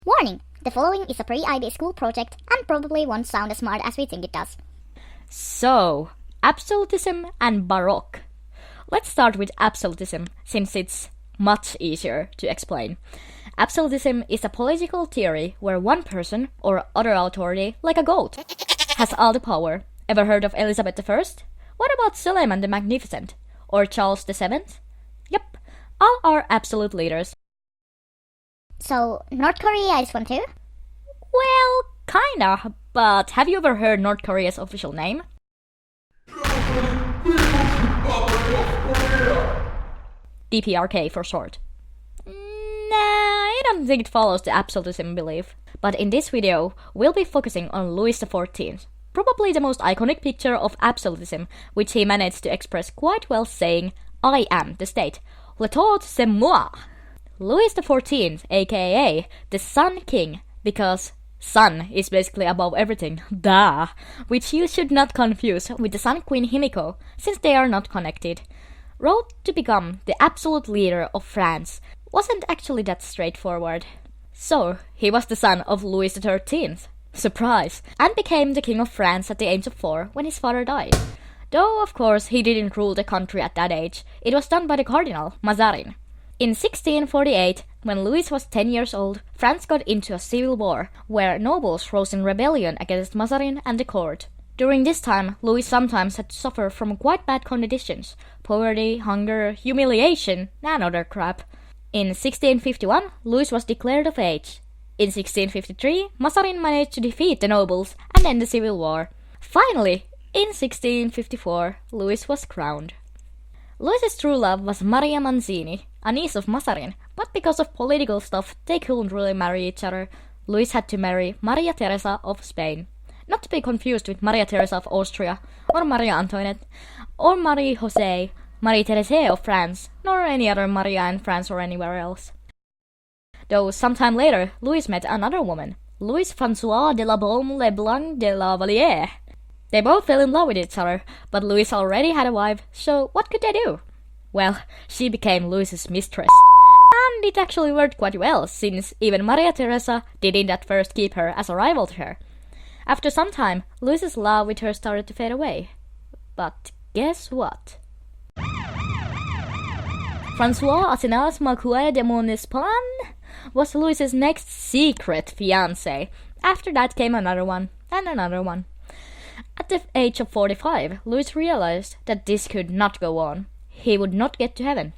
Warning! The following is a pre-IB school project and probably won't sound as smart as we think it does. So, Absolutism and Baroque. Let's start with Absolutism, since it's much easier to explain. Absolutism is a political theory where one person, or other authority, like a goat, has all the power. Ever heard of Elizabeth I? What about Suleiman the Magnificent? Or Charles VII? Yep, all are absolute leaders. So, North Korea is one too? Well, kinda, but have you ever heard North Korea's official name? DPRK for short. I don't think it follows the absolutism belief. But in this video, we'll be focusing on Louis XIV, probably the most iconic picture of absolutism, which he managed to express quite well saying, "I am the state. L'état c'est moi." Louis XIV, aka the Sun King, because sun is basically above everything, duh, which you should not confuse with the Sun Queen Himiko, since they are not connected, wrote to become the absolute leader of France wasn't actually that straightforward. So, he was the son of Louis XIII, surprise, and became the king of France at the age of 4 when his father died. Though, of course, he didn't rule the country at that age, it was done by the cardinal, Mazarin. In 1648, when Louis was 10 years old, France got into a civil war, where nobles rose in rebellion against Mazarin and the court. During this time, Louis sometimes had to suffer from quite bad conditions: poverty, hunger, humiliation, and other crap. In 1651, Louis was declared of age. In 1653, Mazarin managed to defeat the nobles and end the civil war. Finally, in 1654, Louis was crowned. Louis's true love was Maria Manzini, a niece of Mazarin, but because of political stuff, they couldn't really marry each other. Louis had to marry Maria Theresa of Spain. Not to be confused with Maria Theresa of Austria, or Maria Antoinette, or Marie José, Marie Thérèse of France, nor any other Maria in France or anywhere else. Though sometime later, Louis met another woman, Louise Françoise de la Baume Leblanc de la Vallière. They both fell in love with each other, but Louis already had a wife, so what could they do? Well, she became Louis's mistress. And it actually worked quite well, since even Maria Theresa didn't at first keep her as a rival to her. After some time, Louis's love with her started to fade away. But guess what? François Asina's Marquis de Montespan was Louis's next secret fiancé. After that came another one, and another one. At the age of 45, Louis realized that this could not go on. He would not get to heaven.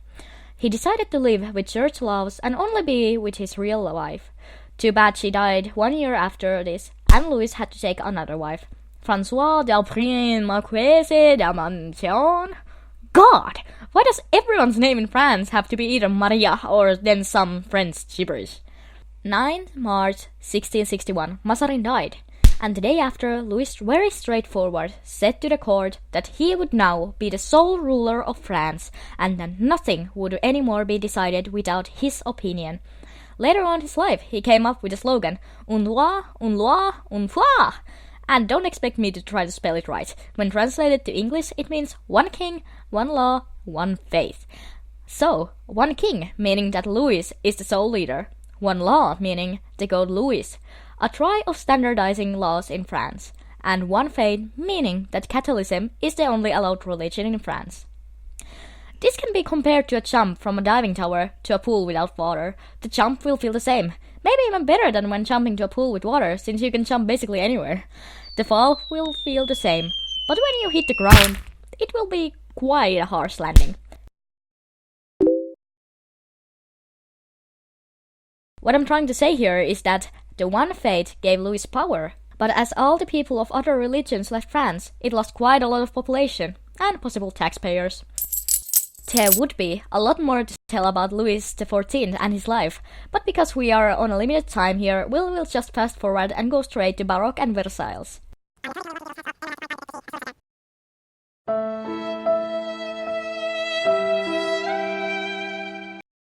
He decided to live with church laws and only be with his real wife. Too bad she died 1 year after this, and Louis had to take another wife, François d'Alprin Marquise de Mansion. God! Why does everyone's name in France have to be either Maria or then some French gibberish? 9th March 1661, Mazarin died, and the day after, Louis very straightforward said to the court that he would now be the sole ruler of France, and that nothing would anymore be decided without his opinion. Later on in his life, he came up with the slogan, "Un loi, une foi." And don't expect me to try to spell it right. When translated to English, it means one king, one law, one faith. So, one king, meaning that Louis is the sole leader. One law, meaning the god Louis, a try of standardizing laws in France. And one faith, meaning that Catholicism is the only allowed religion in France. This can be compared to a jump from a diving tower to a pool without water. The jump will feel the same, maybe even better than when jumping to a pool with water, since you can jump basically anywhere. The fall will feel the same, but when you hit the ground, it will be quite a harsh landing. What I'm trying to say here is that the one faith gave Louis power, but as all the people of other religions left France, it lost quite a lot of population, and possible taxpayers. There would be a lot more to tell about Louis XIV and his life, but because we are on a limited time here, we'll just fast forward and go straight to Baroque and Versailles.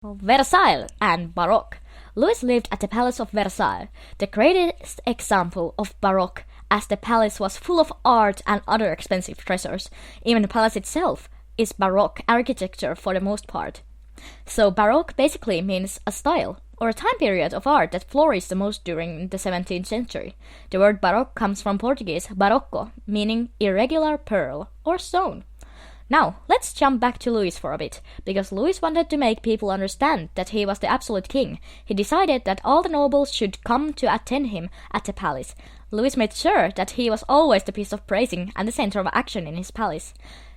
Versailles and Baroque. Louis lived at the Palace of Versailles, the greatest example of Baroque, as the palace was full of art and other expensive treasures. Even the palace itself is Baroque architecture for the most part. So Baroque basically means a style, or a time period of art that flourished the most during the 17th century. The word Baroque comes from Portuguese barocco, meaning irregular pearl or stone. Now, let's jump back to Louis for a bit, because Louis wanted to make people understand that he was the absolute king. He decided that all the nobles should come to attend him at the palace. Louis made sure that he was always the piece of praising and the center of action in his palace.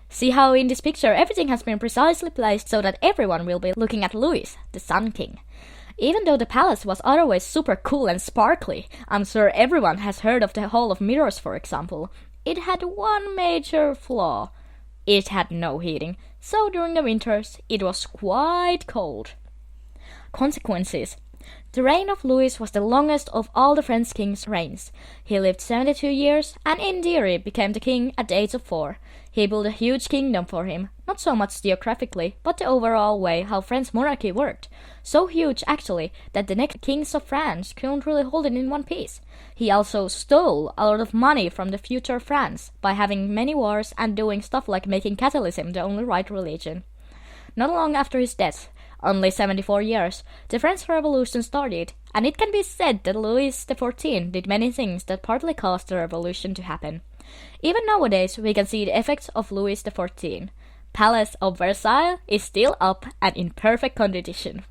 See how in this picture everything has been precisely placed so that everyone will be looking at Louis, the Sun King. Even though the palace was otherwise super cool and sparkly, I'm sure everyone has heard of the Hall of Mirrors, for example, it had one major flaw. It had no heating, so during the winters it was quite cold. Consequences. The reign of Louis was the longest of all the French kings' reigns. He lived 72 years and in theory became the king at the age of 4. He built a huge kingdom for him, not so much geographically, but the overall way how French monarchy worked. So huge actually that the next kings of France couldn't really hold it in one piece. He also stole a lot of money from the future France by having many wars and doing stuff like making Catholicism the only right religion. Not long after his death, only 74 years, the French Revolution started, and it can be said that Louis XIV did many things that partly caused the revolution to happen. Even nowadays, we can see the effects of Louis XIV. Palace of Versailles is still up and in perfect condition.